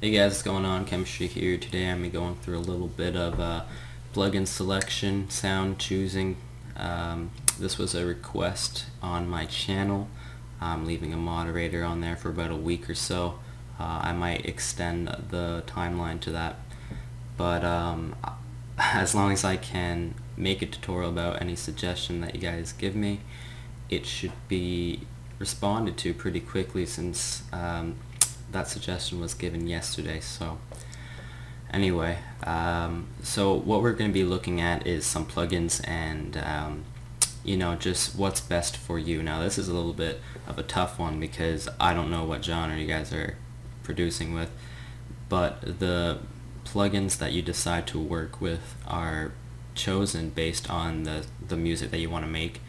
Hey guys, what's going on? Chemistry here. Today I'm going through a little bit of plugin selection, sound choosing. This was a request on my channel. I'm leaving a moderator on there for about a week or so. I might extend the timeline to that, but as long as I can make a tutorial about any suggestion that you guys give me, it should be responded to pretty quickly since that suggestion was given yesterday. So anyway, so what we're going to be looking at is some plugins and just what's best for you. Now this is a little bit of a tough one because I don't know what genre you guys are producing with, but the plugins that you decide to work with are chosen based on the music that you want to make.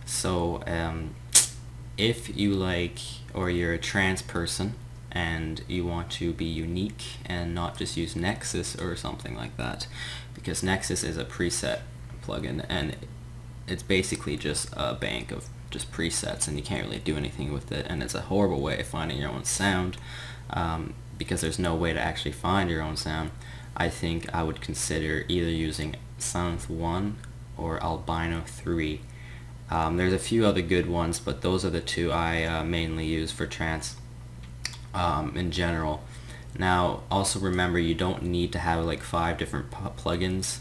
So if you like, or you're a trance person and you want to be unique and not just use Nexus or something like that, because Nexus is a preset plugin and it's basically just a bank of just presets and you can't really do anything with it, and it's a horrible way of finding your own sound because there's no way to actually find your own sound. I think I would consider either using Synth 1 or Albino 3. There's a few other good ones, but those are the two I mainly use for trance in general. Now also remember, you don't need to have like 5 different plugins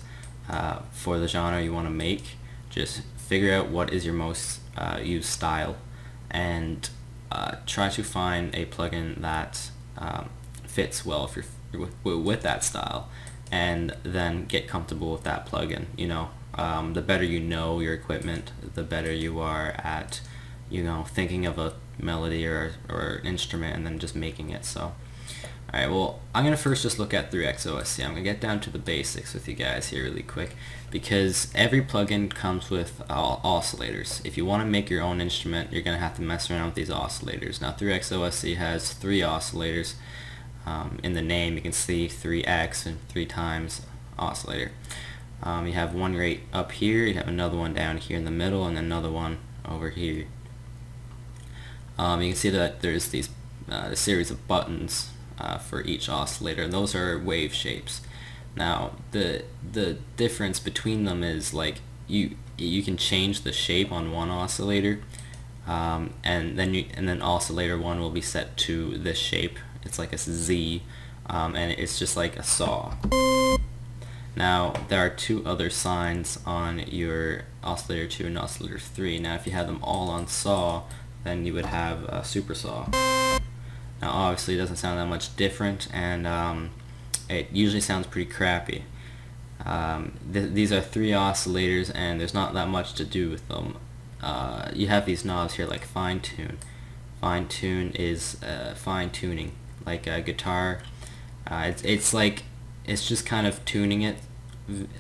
for the genre you want to make. Just figure out what is your most used style and try to find a plugin that fits well if you're with that style, and then get comfortable with that plugin. The better you know your equipment, the better you are at thinking of a melody or an instrument and then just making it. So alright, well, I'm going to first just look at 3xOSC. I'm going to get down to the basics with you guys here really quick, because every plugin comes with oscillators. If you want to make your own instrument, you're going to have to mess around with these oscillators. Now 3xOSC has 3 oscillators. In the name you can see 3x and 3 times oscillator. You have one right up here, you have another one down here in the middle, and another one over here. You can see that there's these a series of buttons for each oscillator, and those are wave shapes. Now the difference between them is like you can change the shape on one oscillator, and then oscillator 1 will be set to this shape. It's like a Z, and it's just like a saw. Now there are 2 other signs on your oscillator 2 and oscillator 3. Now if you had them all on saw, then you would have a super saw. Now obviously it doesn't sound that much different, and it usually sounds pretty crappy. These are 3 oscillators and there's not that much to do with them. You have these knobs here like fine tune. Fine tune is fine tuning, like a guitar. It's just kind of tuning it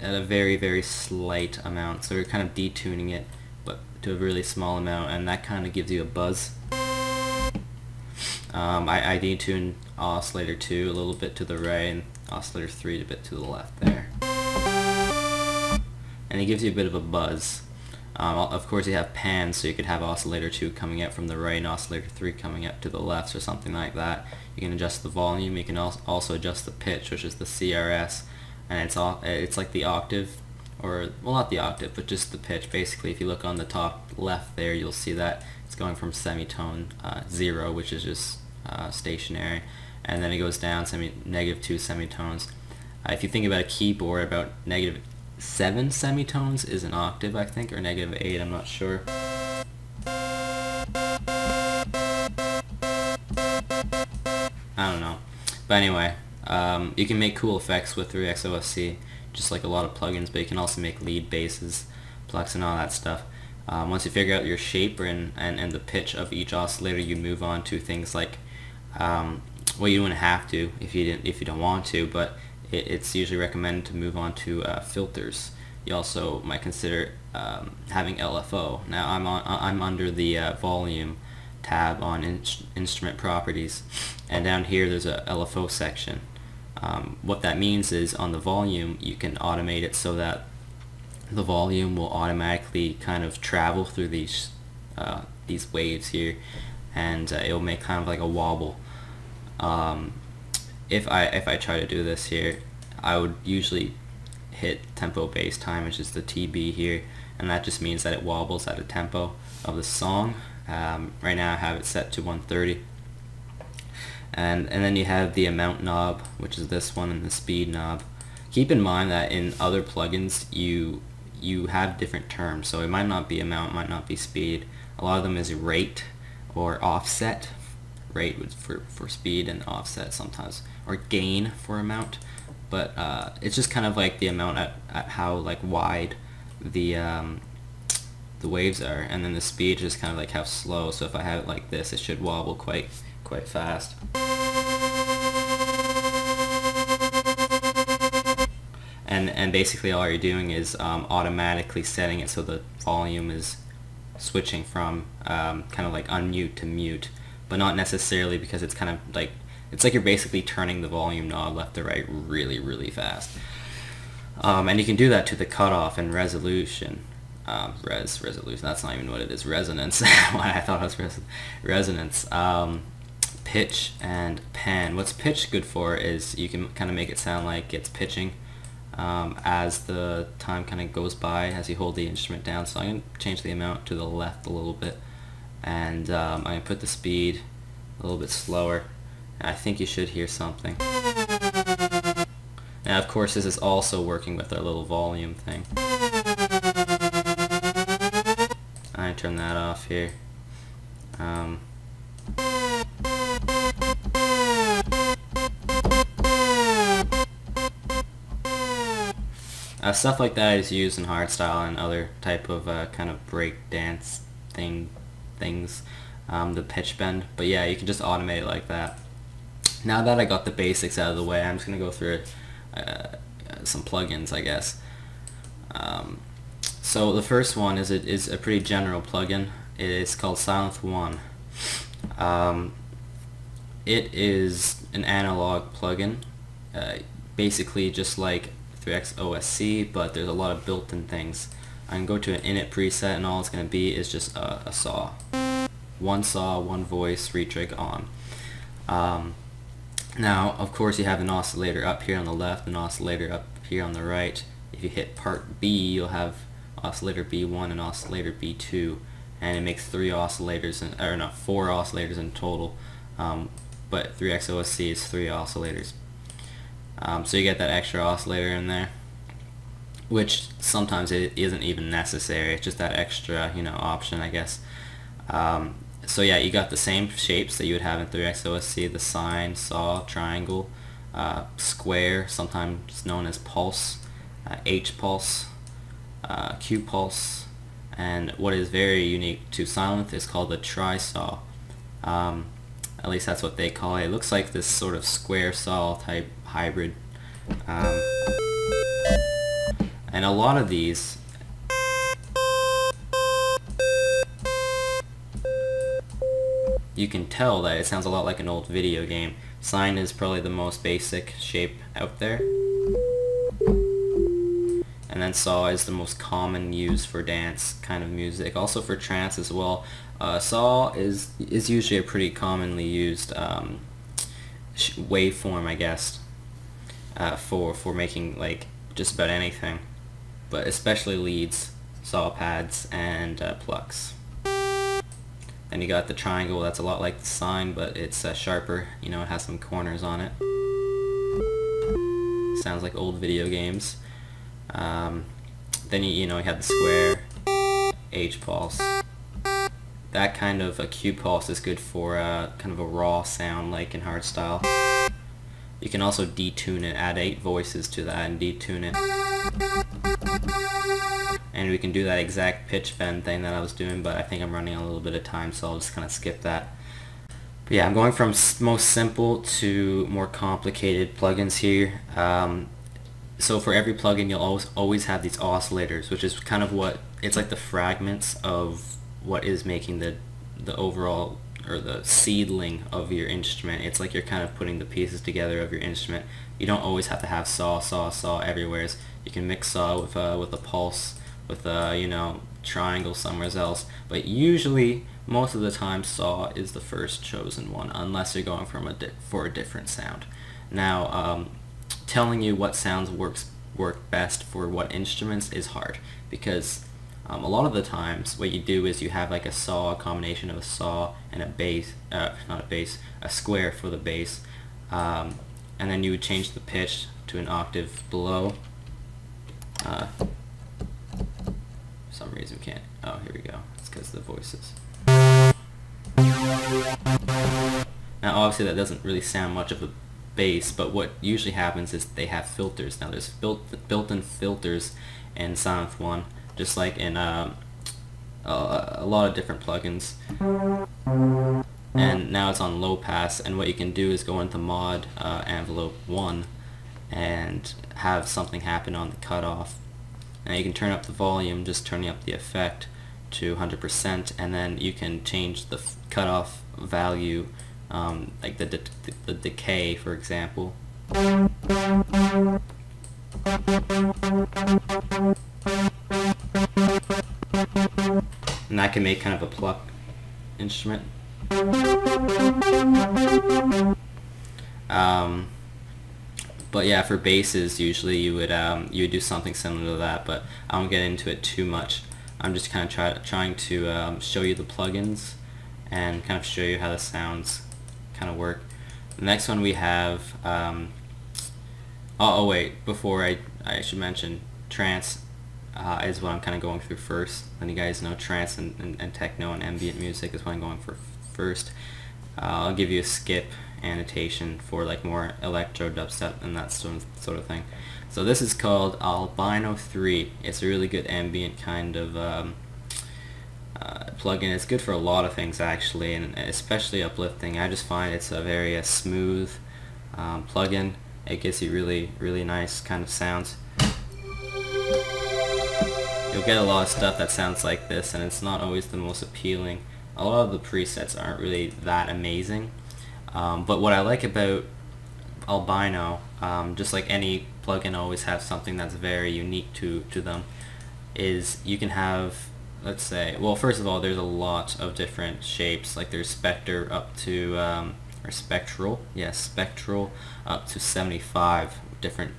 at a very, very slight amount. So we're kind of detuning it, but to a really small amount, and that kind of gives you a buzz. I detune oscillator 2 a little bit to the right and oscillator 3 a bit to the left there. And it gives you a bit of a buzz. Of course you have pans, so you could have oscillator 2 coming out from the right and oscillator 3 coming out to the left or something like that. You can adjust the volume, you can also adjust the pitch, which is the CRS, and it's like the octave, or well, not the octave, but just the pitch. Basically if you look on the top left there, you'll see that it's going from semitone 0, which is just stationary, and then it goes down -2 semitones. If you think about a keyboard, about -7 semitones is an octave, I think, or -8, I'm not sure. I don't know. But anyway, you can make cool effects with 3xOSC, just like a lot of plugins, but you can also make lead basses, plucks, and all that stuff. Once you figure out your shape and the pitch of each oscillator, you move on to things like, well, you wouldn't have to if you don't want to, but it's usually recommended to move on to filters. You also might consider having LFO. Now I'm under the volume tab on instrument properties, and down here there's a LFO section. What that means is on the volume you can automate it so that the volume will automatically kind of travel through these waves here, and it will make kind of like a wobble. if I try to do this here, I would usually hit tempo bass time, which is the TB here, and that just means that it wobbles at a tempo of the song. Right now I have it set to 130. And then you have the amount knob, which is this one, and the speed knob. Keep in mind that in other plugins you have different terms, so it might not be amount, might not be speed. A lot of them is rate or offset. Rate for speed and offset sometimes, or gain for amount. But it's just kind of like the amount at how like wide the waves are, and then the speed is kind of like how slow. So if I have it like this, it should wobble quite fast. And basically all you're doing is automatically setting it so the volume is switching from kind of like unmute to mute, but not necessarily, because it's kind of like, it's like you're basically turning the volume knob left to right really fast. And you can do that to the cutoff and resolution. Resolution, that's not even what it is. Resonance. Why I thought it was resonance. Pitch and pan. What's pitch good for is you can kind of make it sound like it's pitching as the time kind of goes by as you hold the instrument down. So I'm going to change the amount to the left a little bit, and I'm going to put the speed a little bit slower, and I think you should hear something. Now of course this is also working with our little volume thing. I turn that off here. Stuff like that is used in hardstyle and other type of kind of break dance things, the pitch bend. But yeah, you can just automate it like that. Now that I got the basics out of the way, I'm just gonna go through some plugins, I guess. So the first one is a pretty general plugin. It's called Synth 1. It is an analog plugin, basically just like 3x OSC, but there's a lot of built-in things. I can go to an init preset, and all it's going to be is just a saw. One saw, one voice, retrig on. Now, of course, you have an oscillator up here on the left, an oscillator up here on the right. If you hit part B, you'll have oscillator B1 and oscillator B2, and it makes 4 oscillators in total, but 3x OSC is 3 oscillators. So you get that extra oscillator in there, which sometimes it isn't even necessary. It's just that extra, option, I guess. So yeah, you got the same shapes that you would have in 3x OSC: the sine, saw, triangle, square, sometimes known as pulse, H pulse, Q pulse, and what is very unique to Synth is called the tri-saw. At least that's what they call it. It looks like this sort of square saw type hybrid. And a lot of these you can tell that it sounds a lot like an old video game. Sine is probably the most basic shape out there, and then saw is the most common used for dance kind of music, also for trance as well. Saw is usually a pretty commonly used waveform, I guess, for making like just about anything, but especially leads, saw pads, and plucks. Then you got the triangle. That's a lot like the sine, but it's sharper. It has some corners on it. Sounds like old video games. Then you have the square, H pulse. That kind of a Q pulse is good for kind of a raw sound, like in hardstyle. You can also detune it, add 8 voices to that and detune it. And we can do that exact pitch bend thing that I was doing, but I think I'm running a little bit of time, so I'll just kind of skip that. But yeah, I'm going from most simple to more complicated plugins here. So for every plugin, you'll always have these oscillators, which is kind of it's like the fragments of what is making the overall, or the seedling of your instrument. It's like you're kind of putting the pieces together of your instrument. You don't always have to have saw everywhere. You can mix saw with a pulse, with a triangle somewhere else. But usually most of the time saw is the first chosen one, unless you're going from for a different sound. Now, telling you what sounds work best for what instruments is hard, because a lot of the times what you do is you have like a saw, a combination of a saw and a bass, not a bass, a square for the bass, and then you would change the pitch to an octave below. For some reason we can't, oh here we go, it's because of the voices. Now obviously that doesn't really sound much of a bass, but what usually happens is they have filters. Now there's built-in filters in Synth 1, just like in a lot of different plugins. And now it's on low pass, and what you can do is go into mod envelope 1 and have something happen on the cutoff. Now you can turn up the volume, just turning up the effect to 100%, and then you can change the cutoff value, like the decay, for example. And that can make kind of a pluck instrument. But yeah, for basses, usually you would do something similar to that, but I won't get into it too much. I'm just kind of trying to show you the plugins and kind of show you how the sounds kind of work. The next one we have, oh wait, before I should mention, trance is what I'm kind of going through first. And you guys know trance and techno and ambient music is what I'm going for first. I'll give you a skip annotation for like more electro, dubstep, and that sort of thing. So this is called Albino 3. It's a really good ambient kind of plugin. It's good for a lot of things actually, and especially uplifting. I just find it's a very smooth plugin. It gives you really nice kind of sounds. You'll get a lot of stuff that sounds like this, and it's not always the most appealing. A lot of the presets aren't really that amazing, but what I like about Albino, just like any plugin always has something that's very unique to them, is you can have, let's say, well, first of all, there's a lot of different shapes. Like there's spectral up to spectral up to 75 different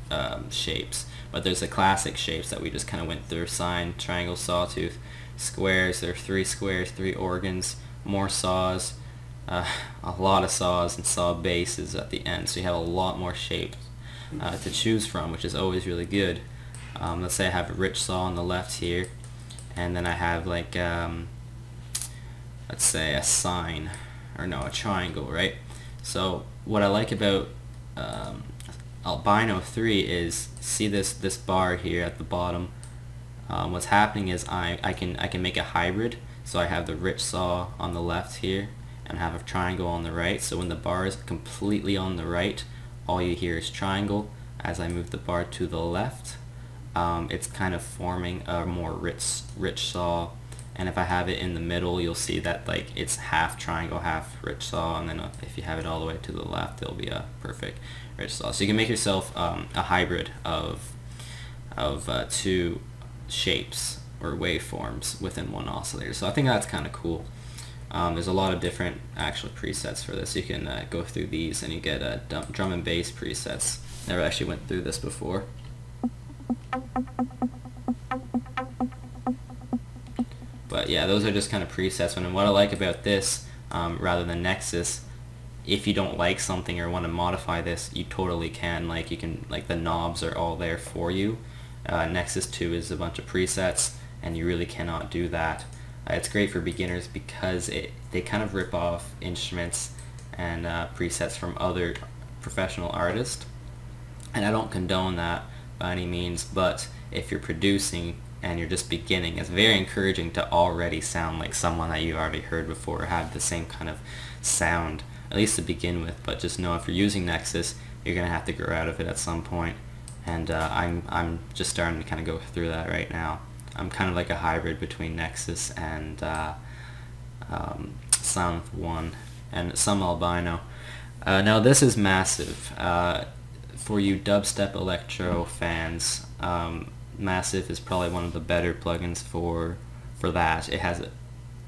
shapes. But there's the classic shapes that we just kind of went through: sine, triangle, sawtooth. Squares, there are 3 squares, 3 organs, more saws, a lot of saws, and saw bases at the end. So you have a lot more shapes to choose from, which is always really good. Let's say I have a rich saw on the left here, and then I have like, let's say a sine, or no, a triangle, right? So what I like about Albino 3 is, see this bar here at the bottom. What's happening is I can make a hybrid. So I have the rich saw on the left here and have a triangle on the right. So when the bar is completely on the right, all you hear is triangle. As I move the bar to the left, it's kind of forming a more rich saw. And if I have it in the middle, you'll see that like it's half triangle, half rich saw, and then if you have it all the way to the left, it'll be a perfect rich saw. So you can make yourself a hybrid of 2 shapes or waveforms within one oscillator. So I think that's kind of cool. There's a lot of different actual presets for this. You can go through these and you get drum and bass presets. Never actually went through this before. But yeah, those are just kind of presets. And what I like about this, rather than Nexus, if you don't like something or want to modify this, you totally can. Like you can, like the knobs are all there for you. Nexus 2 is a bunch of presets, and you really cannot do that. It's great for beginners because they kind of rip off instruments and presets from other professional artists, and I don't condone that by any means, but if you're producing and you're just beginning, it's very encouraging to already sound like someone that you've already heard before, or have the same kind of sound, at least to begin with. But just know if you're using Nexus, you're going to have to grow out of it at some point. And I'm just starting to kind of go through that right now. I'm kind of like a hybrid between Nexus and Synth 1 and some Albino. Now this is massive. For you dubstep electro fans, Massive is probably one of the better plugins for that. It has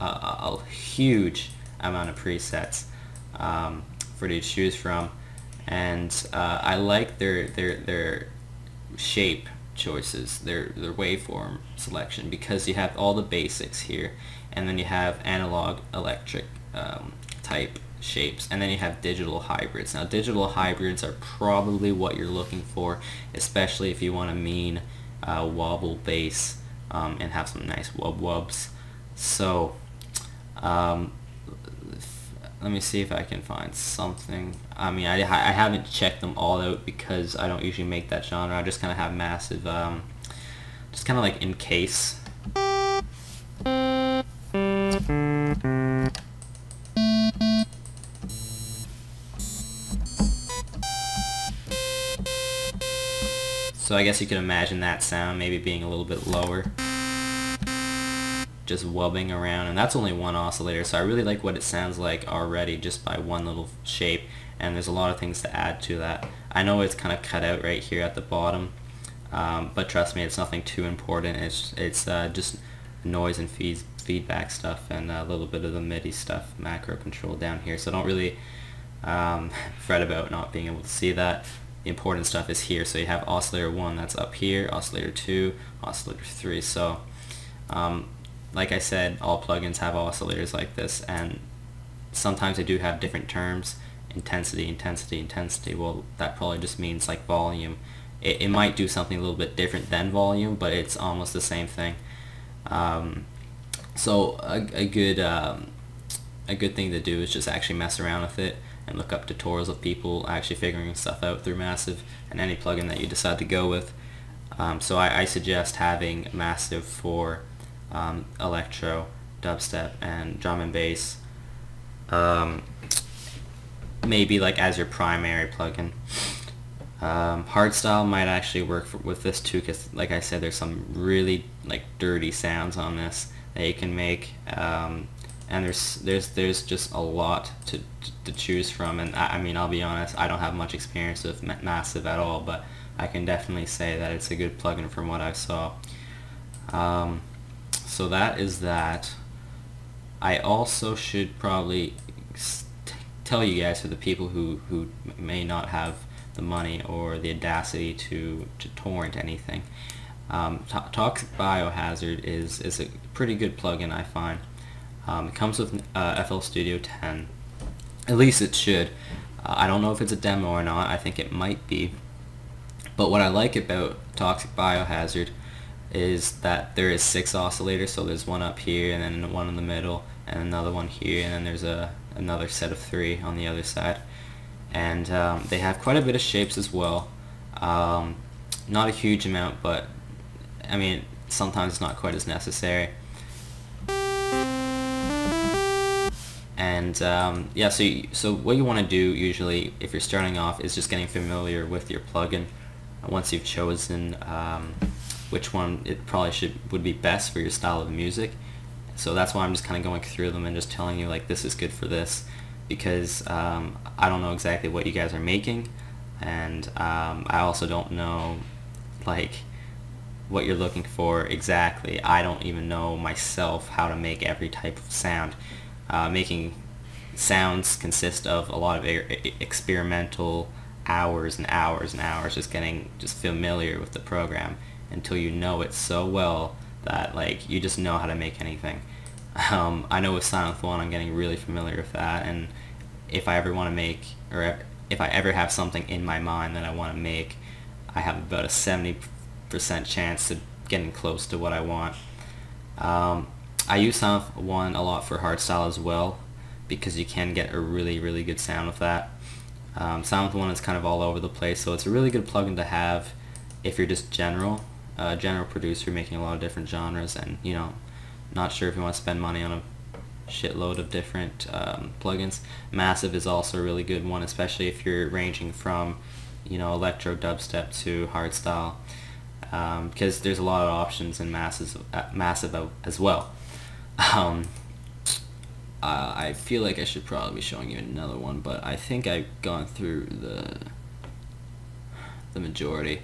a huge amount of presets for to choose from, and I like their shape choices, their waveform selection, because you have all the basics here, and then you have analog electric type shapes, and then you have digital hybrids. Now digital hybrids are probably what you're looking for, especially if you want a mean wobble bass and have some nice wub-wubs. So let me see if I can find something. I mean, I haven't checked them all out because I don't usually make that genre. I just kind of have massive, just kind of like in case. So I guess you can imagine that sound maybe being a little bit lower, just wubbing around, and that's only one oscillator, so I really like what it sounds like already just by one little shape, and there's a lot of things to add to that. I know it's kind of cut out right here at the bottom, but trust me, it's nothing too important. It's just noise and feedback stuff, and a little bit of the MIDI stuff, macro control down here, so don't really fret about not being able to see that. The important stuff is here, so you have oscillator 1, that's up here, oscillator 2, oscillator 3, so like I said, all plugins have oscillators like this, and sometimes they do have different terms. Intensity, intensity, intensity. Well, that probably just means like volume. It might do something a little bit different than volume, but it's almost the same thing. So a good thing to do is just actually mess around with it and look up tutorials of people actually figuring stuff out through Massive and any plugin that you decide to go with. So I suggest having Massive for electro, dubstep, and drum and bass, maybe like as your primary plugin. Hardstyle might actually work with this too, because like I said, there's some really like dirty sounds on this that you can make, and there's just a lot to choose from, and I mean, I'll be honest, I don't have much experience with Massive at all, but I can definitely say that it's a good plugin from what I saw. So that is that. I also should probably tell you guys, for the people who may not have the money or the audacity to torrent anything, Toxic Biohazard is a pretty good plugin, I find. It comes with FL Studio 10, at least it should. I don't know if it's a demo or not, I think it might be. But what I like about Toxic Biohazard is that there is 6 oscillators, so there's one up here, and then one in the middle, and another one here, and then there's another set of 3 on the other side. And they have quite a bit of shapes as well. Not a huge amount, but I mean, sometimes it's not quite as necessary. And yeah, so what you want to do usually if you're starting off is just getting familiar with your plugin. Once you've chosen which one it probably would be best for your style of music. So that's why I'm just kind of going through them and just telling you like this is good for this, because I don't know exactly what you guys are making, and I also don't know like what you're looking for exactly. I don't even know myself how to make every type of sound. Making sounds consist of a lot of experimental hours and hours and hours, just getting familiar with the program until you know it so well that like you just know how to make anything. I know with Silent One I'm getting really familiar with that, and if I ever want to make, or if I ever have something in my mind that I want to make, I have about a 70% chance of getting close to what I want. I use Silent One a lot for hardstyle as well, because you can get a really good sound with that. Silent One is kind of all over the place, so it's a really good plugin to have if you're just general producer making a lot of different genres, and you know, not sure if you want to spend money on a shitload of different plugins. Massive is also a really good one, especially if you're ranging from, you know, electro dubstep to hardstyle, because there's a lot of options in Massive as well. I feel like I should probably be showing you another one, but I think I've gone through the majority.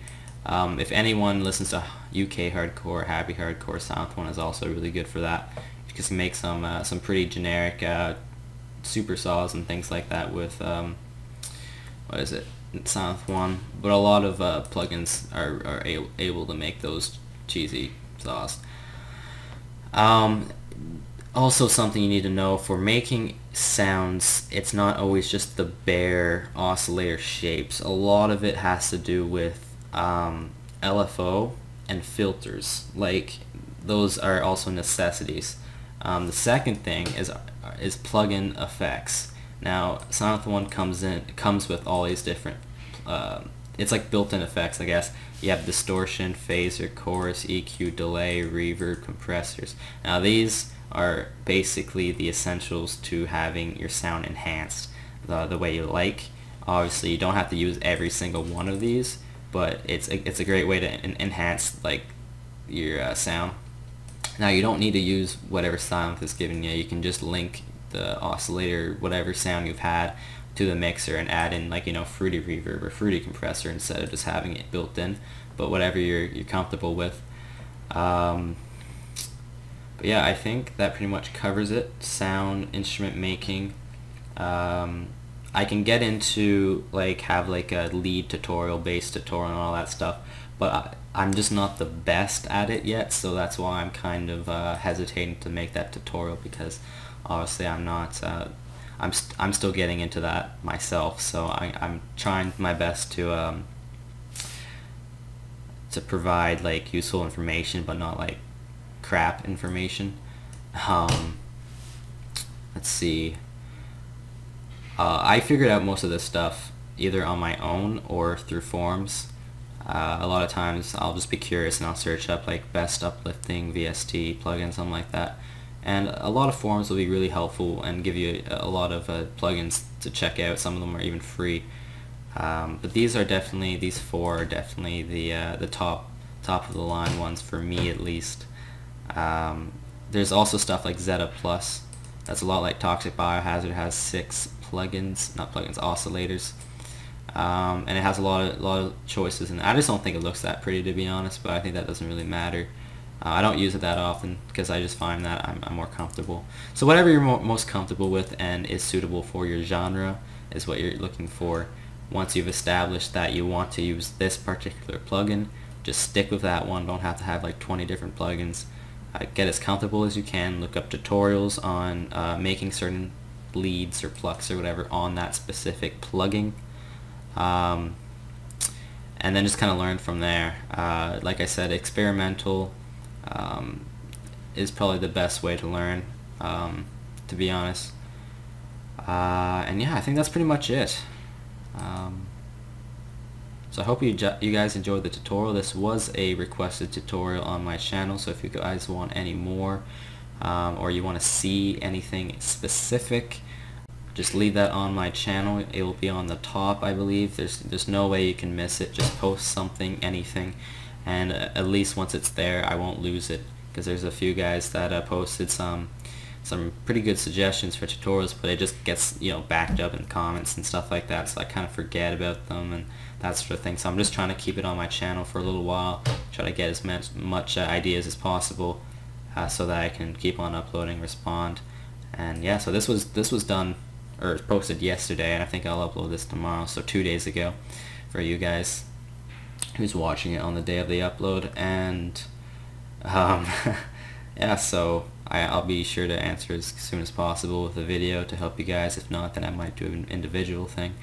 If anyone listens to UK hardcore, happy hardcore, Silent One is also really good for that. You can make some pretty generic super saws and things like that with what is it, Synth 1, but a lot of plugins are able to make those cheesy saws. Also, something you need to know for making sounds, it's not always just the bare oscillator shapes. A lot of it has to do with LFO and filters. Like, those are also necessities. The second thing is plugin effects. Now, Synth 1 comes with all these different, it's like built-in effects, I guess. You have distortion, phaser, chorus, EQ, delay, reverb, compressors. Now, these are basically the essentials to having your sound enhanced the way you like. Obviously, you don't have to use every single one of these, but it's a great way to enhance like your sound. Now, you don't need to use whatever Synth is giving you. You can just link the oscillator, whatever sound you've had, to the mixer and add in, like, fruity reverb or fruity compressor instead of just having it built in. But whatever you're comfortable with. But yeah, I think that pretty much covers it. Sound, instrument making. I can get into have a lead tutorial, bass tutorial, and all that stuff, but I'm just not the best at it yet, so that's why I'm kind of hesitating to make that tutorial, because obviously I'm not. I'm still getting into that myself, so I'm trying my best to provide useful information, but not crap information. Let's see. I figured out most of this stuff either on my own or through forums. A lot of times I'll just be curious and I'll search up best uplifting VST plugins, something like that. And a lot of forums will be really helpful and give you a lot of plugins to check out. Some of them are even free. But these four are definitely the top of the line ones for me, at least. There's also stuff like Zeta Plus. That's a lot like Toxic Biohazard. It has 6 oscillators, and it has a lot of choices. And I just don't think it looks that pretty, to be honest. But I think that doesn't really matter. I don't use it that often because I just find that I'm more comfortable. So whatever you're most comfortable with and is suitable for your genre is what you're looking for. Once you've established that you want to use this particular plugin, just stick with that one. Don't have to have 20 different plugins. Get as comfortable as you can. Look up tutorials on making certain leads or plucks or whatever on that specific plugin, and then just kind of learn from there. Like I said, experimental is probably the best way to learn, to be honest. And yeah, I think that's pretty much it. So I hope you guys enjoyed the tutorial. This was a requested tutorial on my channel, so if you guys want any more, or you want to see anything specific, just leave that on my channel. It will be on the top, I believe. There's no way you can miss it. Just post something, anything, and at least once it's there, I won't lose it, because there's a few guys that posted some pretty good suggestions for tutorials, but it just gets backed up in comments and stuff like that, so I kind of forget about them and that sort of thing. So I'm just trying to keep it on my channel for a little while, try to get as much ideas as possible, so that I can keep on uploading, respond. And yeah, so this was done or posted yesterday, and I think I'll upload this tomorrow, so 2 days ago, for you guys who's watching it on the day of the upload. And yeah, so I'll be sure to answer as soon as possible with a video to help you guys. If not, then I might do an individual thing.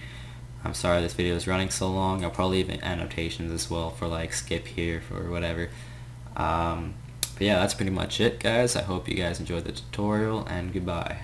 I'm sorry this video is running so long. I'll probably leave annotations as well for skip here or whatever. But yeah, that's pretty much it, guys. I hope you guys enjoyed the tutorial, and goodbye.